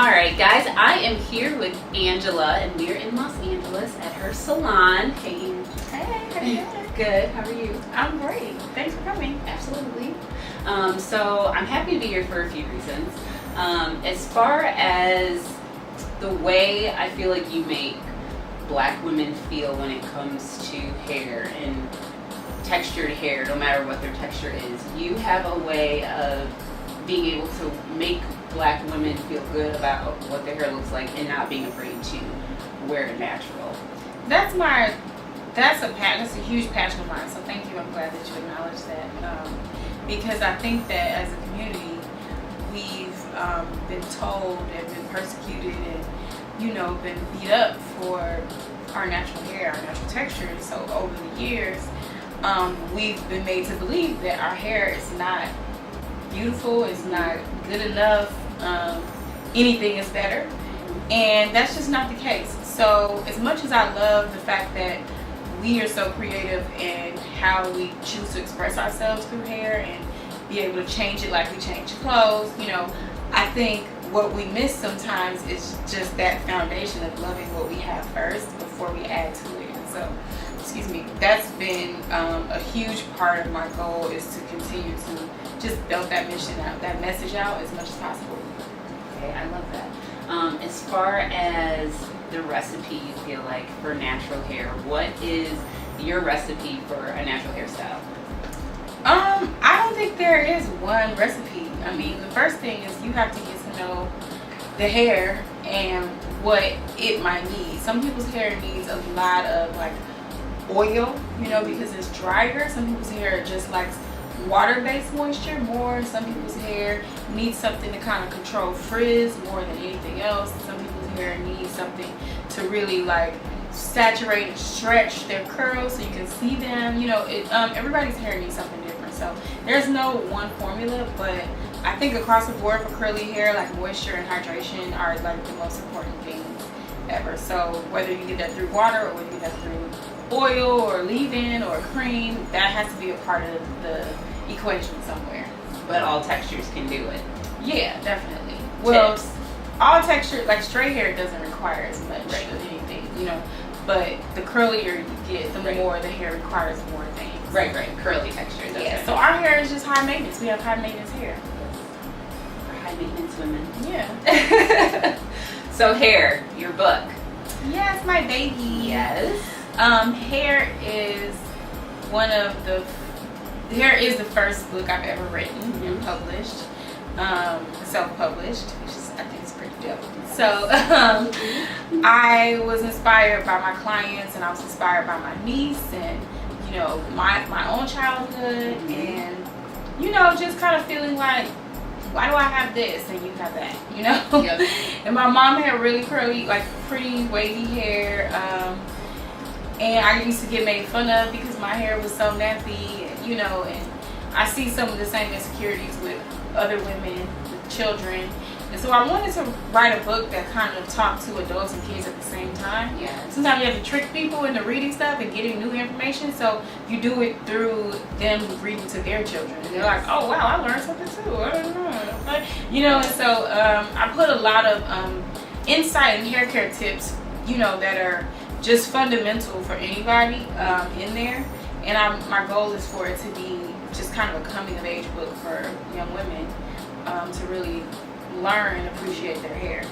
Alright guys, I am here with Angela and we're in Los Angeles at her salon. Hey, Hey, how you doing? good, how are you? I'm great. Thanks for coming. Absolutely. So I'm happy to be here for a few reasons. As far as the way I feel like you make black women feel when it comes to hair and textured hair, no matter what their texture is, you have a way of being able to make black women feel good about what their hair looks like and not being afraid to wear it natural. That's a huge passion of mine. So thank you. I'm glad that you acknowledge that, because I think that as a community, we've been told and been persecuted and been beat up for our natural hair, our natural texture. And so over the years, we've been made to believe that our hair is not beautiful, it's not good enough, anything is better, and that's just not the case. So as much as I love the fact that we are so creative in how we choose to express ourselves through hair and be able to change it like we change clothes, I think what we miss sometimes is just that foundation of loving what we have first before we add to it. And so that's been a huge part of my goal, is to continue to just build that mission out, that message out as much as possible. Okay, I love that. As far as the recipe you feel like for natural hair, what is your recipe for a natural hairstyle? I don't think there is one recipe. I mean, the first thing is you have to get to know the hair and what it might need. Some people's hair needs a lot of like oil, because it's drier. Some people's hair just likes water-based moisture more. Some people's hair needs something to kind of control frizz more than anything else. Some people's hair needs something to really like saturate and stretch their curls so you can see them. Everybody's hair needs something different. So there's no one formula, but I think across the board for curly hair, like moisture and hydration are like the most important things ever. So whether you get that through water or whether you get that through oil or leave-in or cream, that has to be a part of the equation somewhere. But all textures can do it. Yeah, definitely. Well, Tips. all texture, like straight hair doesn't require as much of anything, but the curlier you get, the more the hair requires more things. Right. Curly texture. Yeah, so our hair is just high maintenance. We have high maintenance hair. For high maintenance women. Yeah. So hair, your book. Yes, my baby. Yes. Hair is Hair is the first book I've ever written and published, self-published, which is, I think, is pretty dope. So I was inspired by my clients, and I was inspired by my niece, and my own childhood, and just kind of feeling like, why do I have this and you have that? Yep. And my mom had really curly, like pretty wavy hair. And I used to get made fun of because my hair was so nappy, and I see some of the same insecurities with other women, with children. And so I wanted to write a book that kind of talked to adults and kids at the same time. Yeah. Sometimes you have to trick people into reading stuff and getting new information, so you do it through them reading to their children. And they're like, oh wow, I learned something too. I don't know. And so I put a lot of insight and hair care tips, that are just fundamental for anybody in there, and my goal is for it to be just kind of a coming of age book for young women to really learn and appreciate their hair.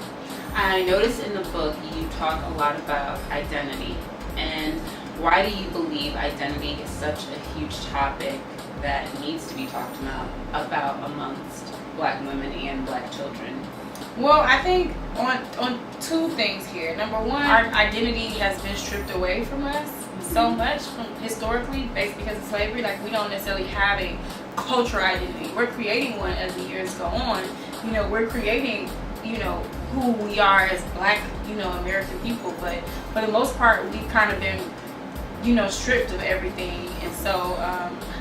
I noticed in the book you talk a lot about identity, and why do you believe identity is such a huge topic that needs to be talked about amongst black women and black children? Well, I think on two things here. Number one, our identity has been stripped away from us so much historically, based because of slavery. Like, we don't necessarily have a cultural identity. We're creating one as the years go on. We're creating, who we are as black, American people. But for the most part, we've kind of been, stripped of everything. And so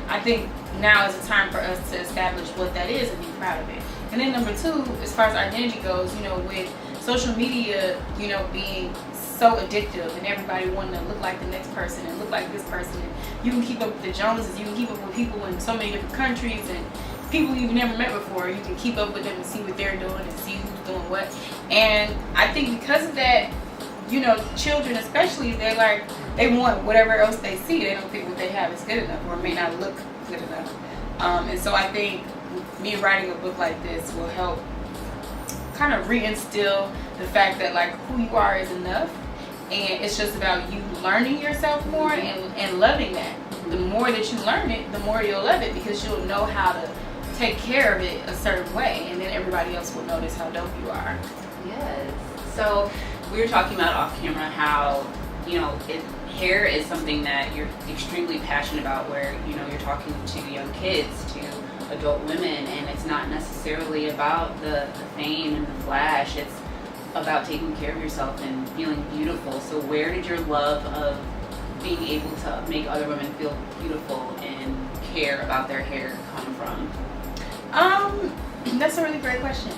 I think now is the time for us to establish what that is and be proud of it. And then number two, as far as identity goes, with social media, being so addictive and everybody wanting to look like the next person and look like this person, and you can keep up with the Joneses, you can keep up with people in so many different countries and people you've never met before. You can keep up with them and see what they're doing and see who's doing what. And I think because of that, you know, children especially, they're like, they want whatever else they see. They don't think what they have is good enough or may not look good enough. And so I think me writing a book like this will help kind of reinstill the fact that like who you are is enough, and it's just about you learning yourself more and loving that. The more that you learn it, the more you'll love it, because you'll know how to take care of it a certain way, and then everybody else will notice how dope you are. Yes. So we were talking about off camera how, you know, hair is something that you're extremely passionate about, where, you know, you're talking to young kids, to adult women, and it's not necessarily about the fame and the flash. It's about taking care of yourself and feeling beautiful. So where did your love of being able to make other women feel beautiful and care about their hair come from? That's a really great question.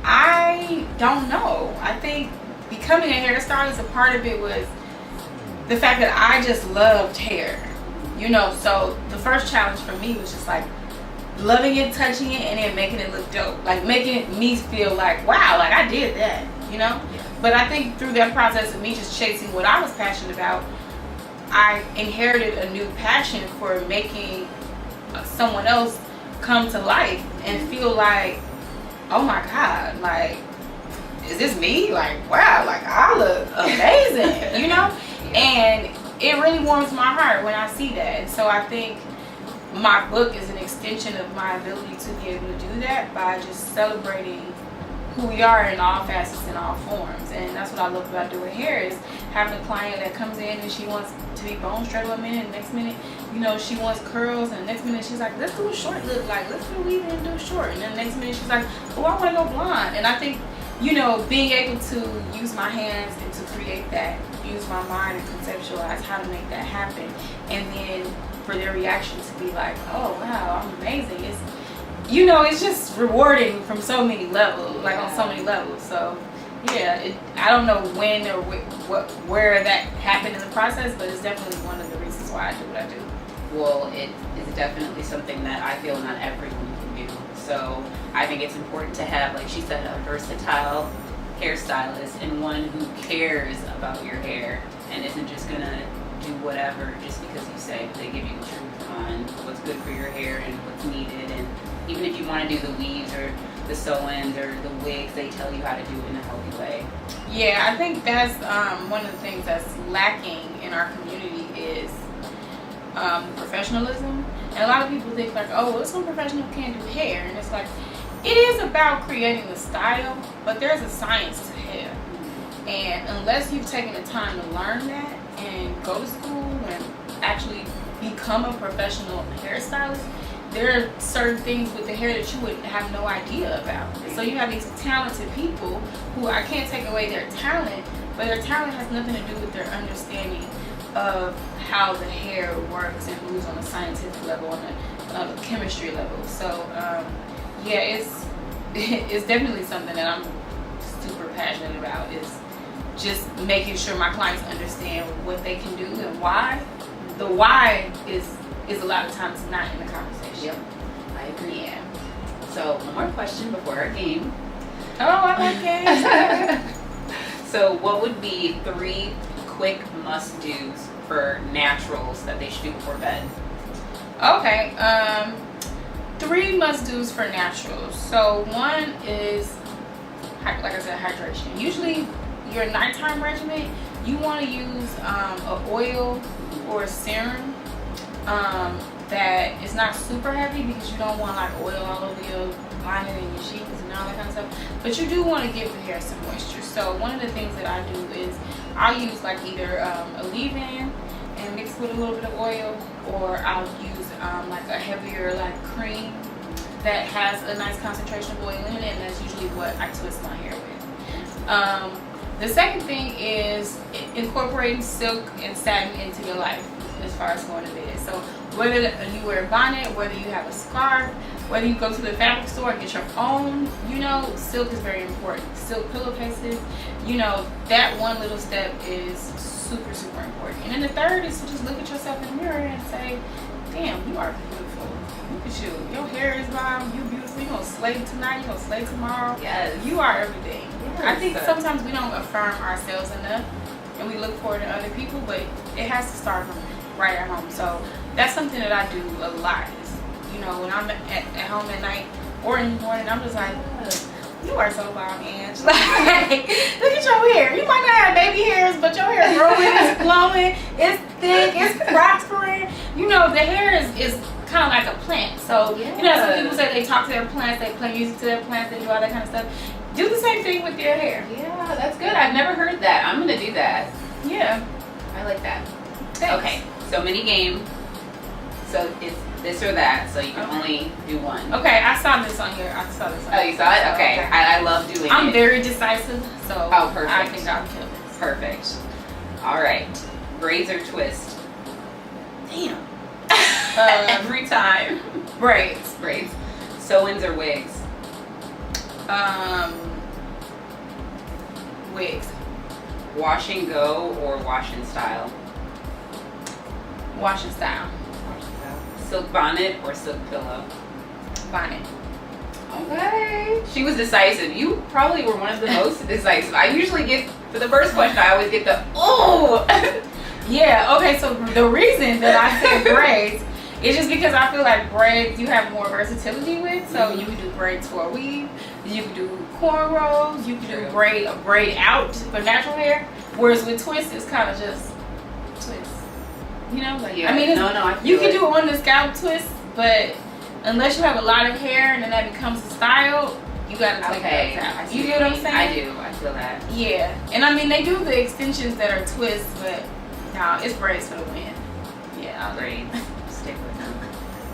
I don't know. I think becoming a hairstylist, a part of it was the fact that I just loved hair, you know. So the first challenge for me was just like loving it, touching it, and then making it look dope, like making me feel like, wow, like I did that, you know. But I think through that process of me just chasing what I was passionate about, I inherited a new passion for making someone else come to life and feel like, oh my God, like, is this me? Like, wow, like I look amazing, you know? And it really warms my heart when I see that. And so I think my book is an extension of my ability to be able to do that by just celebrating who we are in all facets and all forms. And that's what I love about doing hair, is having a client that comes in and she wants to be bone straight 1 minute, and the next minute, you know, she wants curls, and the next minute she's like, let's do a short look, like let's do a weave and do a short, and then the next minute she's like, oh, I want to go blonde. And I think, you know, being able to use my hands and to create that, use my mind and conceptualize how to make that happen, and then for their reaction to be like, oh wow, I'm amazing. It's, you know, it's just rewarding from so many levels, like on so many levels. So yeah, I don't know when or where that happened in the process, but it's definitely one of the reasons why I do what I do. Well, it is definitely something that I feel not everyone can do. So I think it's important to have, like she said, a versatile hairstylist and one who cares about your hair and isn't just gonna do whatever just because you say. They give you the truth on what's good for your hair and what's needed, and even if you want to do the weaves or the sew-ins or the wigs, they tell you how to do it in a healthy way. Yeah, I think that's one of the things that's lacking in our community is professionalism. And a lot of people think like, oh, well, some professional can't do hair, and it's like, it is about creating the style, but there's a science to hair. And unless you've taken the time to learn that and go to school and actually become a professional hairstylist, there are certain things with the hair that you would have no idea about. So you have these talented people who, I can't take away their talent, but their talent has nothing to do with their understanding of how the hair works and moves on a scientific level, on a chemistry level. So yeah, it's definitely something that I'm super passionate about, is just making sure my clients understand what they can do and why. The why is a lot of times not in the conversation. Yep, I agree. Yeah. So one more question before our game. Oh, I like games. So what would be 3 quick must-dos for naturals that they should do before bed? Okay, 3 must-dos for naturals. So one is, like I said, hydration. Usually your nighttime regimen, you want to use an oil or a serum that is not super heavy, because you don't want like oil all over your lining and your sheets and all that kind of stuff. But you do want to give the hair some moisture. So one of the things that I do is I'll use like either a leave-in and mix with a little bit of oil, or I'll use like a heavier like cream that has a nice concentration of oil in it, and that's usually what I twist my hair with. The second thing is incorporating silk and satin into your life as far as going to bed. So whether you wear a bonnet, whether you have a scarf, whether you go to the fabric store and get your own, you know, silk is very important. Silk pillowcases, you know, that one little step is super, super important. And then the third is to just look at yourself in the mirror and say, damn, you are beautiful. Look at you. Your hair is bomb. You're beautiful. You're gonna slay tonight. You're gonna slay tomorrow. Yes. You are everything. Yes. I think sometimes we don't affirm ourselves enough, and we look forward to other people, but it has to start from right at home. So that's something that I do a lot. Is, you know, when I'm at home at night or in the morning, I'm just like, you are so bomb, Ange. Like, look at your hair. You might not have baby hairs, but your hair is growing, it's glowing, it's thick, it's prospering. You know, the hair is kind of like a plant. So, you know, some people say they talk to their plants, they play music to their plants, they do all that kind of stuff. Do the same thing with your hair. Yeah, that's good. I've never heard that. I'm going to do that. Yeah. I like that. Thanks. Okay, so mini game. So it's this or that, so you can only do one. Okay, I saw this on here. I saw this on Oh, you saw it? Okay. I love doing I'm it. very decisive, so Oh, perfect. I think I'll kill this. Perfect. All right. Braids or twist? Damn. Every time. Braids. Braids. Sew-ins or wigs? Wigs. Wash and go or wash and style? Wash and style. Silk bonnet or silk pillow? Bonnet. Okay. She was decisive. You probably were one of the most decisive. I usually get, for the first question, I always get the, oh! Yeah, okay, so the reason that I said braids is just because I feel like braids you have more versatility with. So you can do braids for a weave, you can do cornrows, you can do a braid out for natural hair. Whereas with twists, it's kind of just twist. You know, like Yeah. I mean, you can do it on the scalp twist, but unless you have a lot of hair and then that becomes a style, you gotta take those out. You get what I'm saying? I do. I feel that. Yeah, and I mean they do the extensions that are twists, but no, it's braids for the win. Yeah, Braids. Stick with them.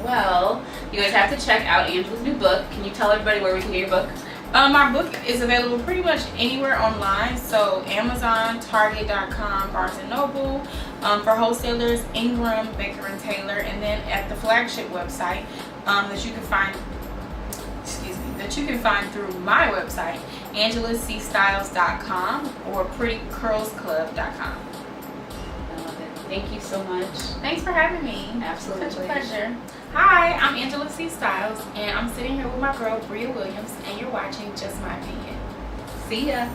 Well, you guys have to check out Angela's new book. Can you tell everybody where we can get your book? My book is available pretty much anywhere online. So Amazon, Target.com, Barnes & Noble. For wholesalers, Ingram, Baker & Taylor. And then at the flagship website that you can find through my website, AngelaCStyles.com or PrettyCurlsClub.com. I love it. Thank you so much. Thanks for having me. Absolutely. Such a pleasure. Hi, I'm Angela C. Styles, and I'm sitting here with my girl, Bria Williams, and you're watching Just My Opinion. See ya.